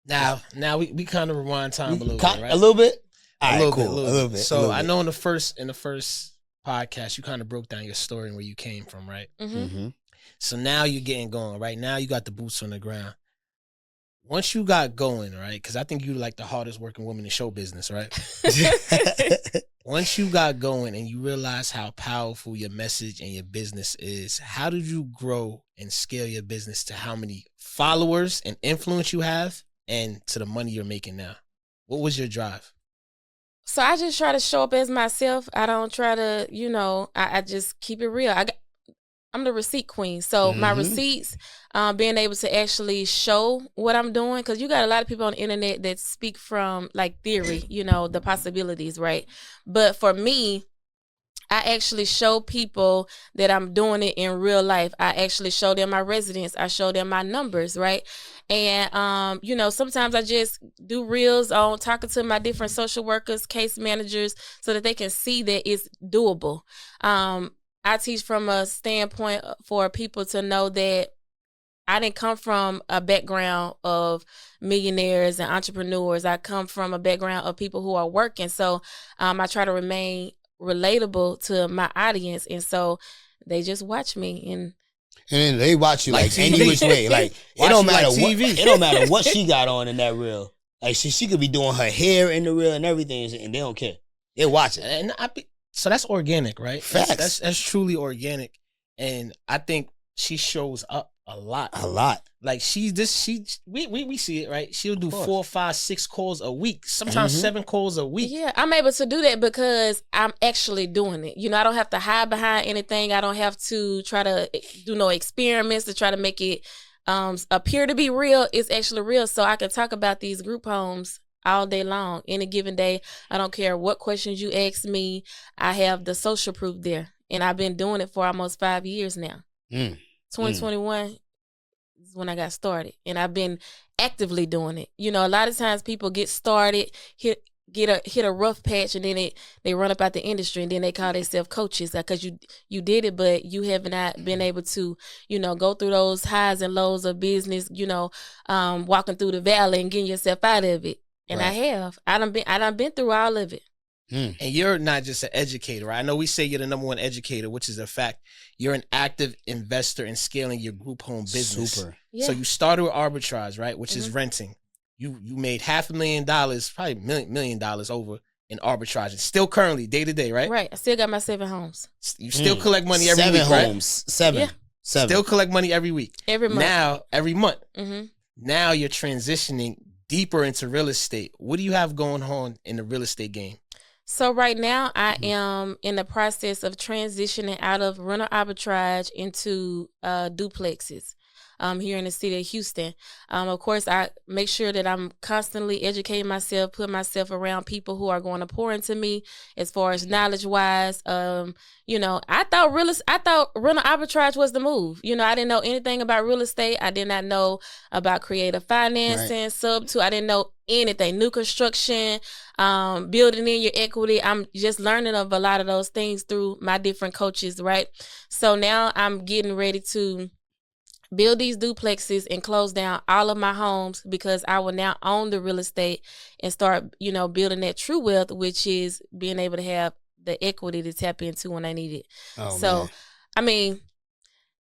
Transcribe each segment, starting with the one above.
Now we kind of rewind time a little bit, right? A little bit? All A right, little cool. bit, A little bit. So I know in the first podcast, you kind of broke down your story and where you came from, right? Mm-hmm. So now you're getting going, right? Now you got the boots on the ground. Once you got going, right? Because I think you're like the hardest working woman in show business, right? Once you got going and you realize how powerful your message and your business is, how did you grow and scale your business to how many followers and influence you have and to the money you're making now? What was your drive? So I just try to show up as myself. I don't try to, I just keep it real. I'm the receipt queen. So my receipts, being able to actually show what I'm doing, because you got a lot of people on the internet that speak from like theory, the possibilities, right? But for me, I actually show people that I'm doing it in real life. I actually show them my residence. I show them my numbers, right? And, sometimes I just do reels on talking to my different social workers, case managers, so that they can see that it's doable. I teach from a standpoint for people to know that I didn't come from a background of millionaires and entrepreneurs. I come from a background of people who are working. So I try to remain relatable to my audience. And so they just watch me and they watch you like any which way. Like it don't matter what it don't matter what she got on in that reel. Like she could be doing her hair in the reel and everything, and they don't care. They watch it. And so that's organic, right? Facts. That's truly organic. And I think she shows up a lot. Like we see it, right? She'll do 4, 5, 6 calls a week, sometimes 7 calls a week. Yeah, I'm able to do that because I'm actually doing it. I don't have to hide behind anything. I don't have to try to do no experiments to try to make it appear to be real. It's actually real. So I can talk about these group homes all day long, any given day. I don't care what questions you ask me. I have the social proof there. And I've been doing it for almost 5 years now. 2021 is when I got started. And I've been actively doing it. A lot of times people get started, hit a rough patch, and then they run up out the industry, and then they call themselves coaches because you did it, but you have not been able to, go through those highs and lows of business, walking through the valley and getting yourself out of it. And right. I have. I done been through all of it. And you're not just an educator, right? I know we say you're the number one educator, which is a fact. You're an active investor in scaling your group home business. Super. Yeah. So you started with arbitrage, right? Which is renting. You made $500,000, probably $1 million over in arbitrage. And still currently, day to day, right? Right. I still got my 7 homes. You still collect money every 7 week, right? 7 homes. 7. Yeah. 7. Still collect money every week. Every month. Every month. Mm-hmm. Now you're transitioning deeper into real estate. What do you have going on in the real estate game? So right now I am in the process of transitioning out of rental arbitrage into duplexes here in the city of Houston. Of course, I make sure that I'm constantly educating myself, put myself around people who are going to pour into me as far as knowledge-wise. I thought rental arbitrage was the move. I didn't know anything about real estate. I did not know about creative financing, Right. Sub-2. I didn't know anything. New construction, building in your equity. I'm just learning of a lot of those things through my different coaches, right? So now I'm getting ready to build these duplexes and close down all of my homes because I will now own the real estate and start, building that true wealth, which is being able to have the equity to tap into when I need it. Man. I mean,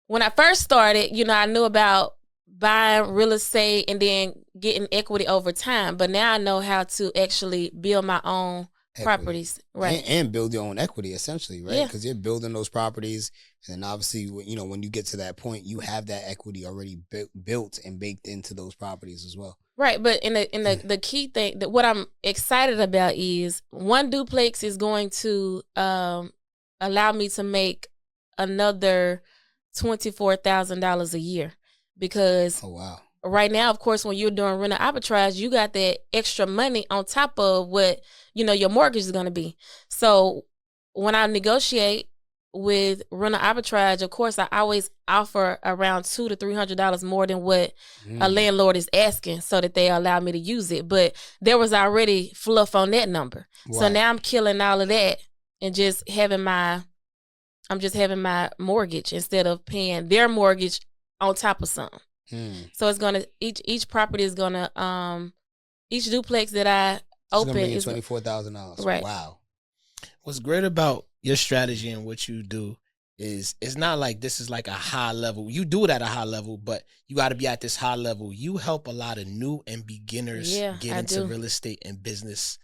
when I first started, I knew about buying real estate and then getting equity over time, but now I know how to actually build my own properties, right? And build your own equity, essentially, right? Yeah. Because you're building those properties, and obviously, when you get to that point, you have that equity already built and baked into those properties as well. Right, but in the key thing that what I'm excited about is one duplex is going to allow me to make another $24,000 a year because right now, of course, when you're doing rental arbitrage, you got that extra money on top of what your mortgage is going to be. So when I negotiate with rental arbitrage, of course, I always offer around $200 to $300 more than what a landlord is asking, so that they allow me to use it. But there was already fluff on that number, so now I'm killing all of that and just having my mortgage instead of paying their mortgage on top of something. So it's gonna each property is gonna each duplex that I open is $24,000. Right. Wow. What's great about your strategy and what you do is it's not like this is like a high level. You do it at a high level, but you got to be at this high level. You help a lot of new and beginners get into real estate and business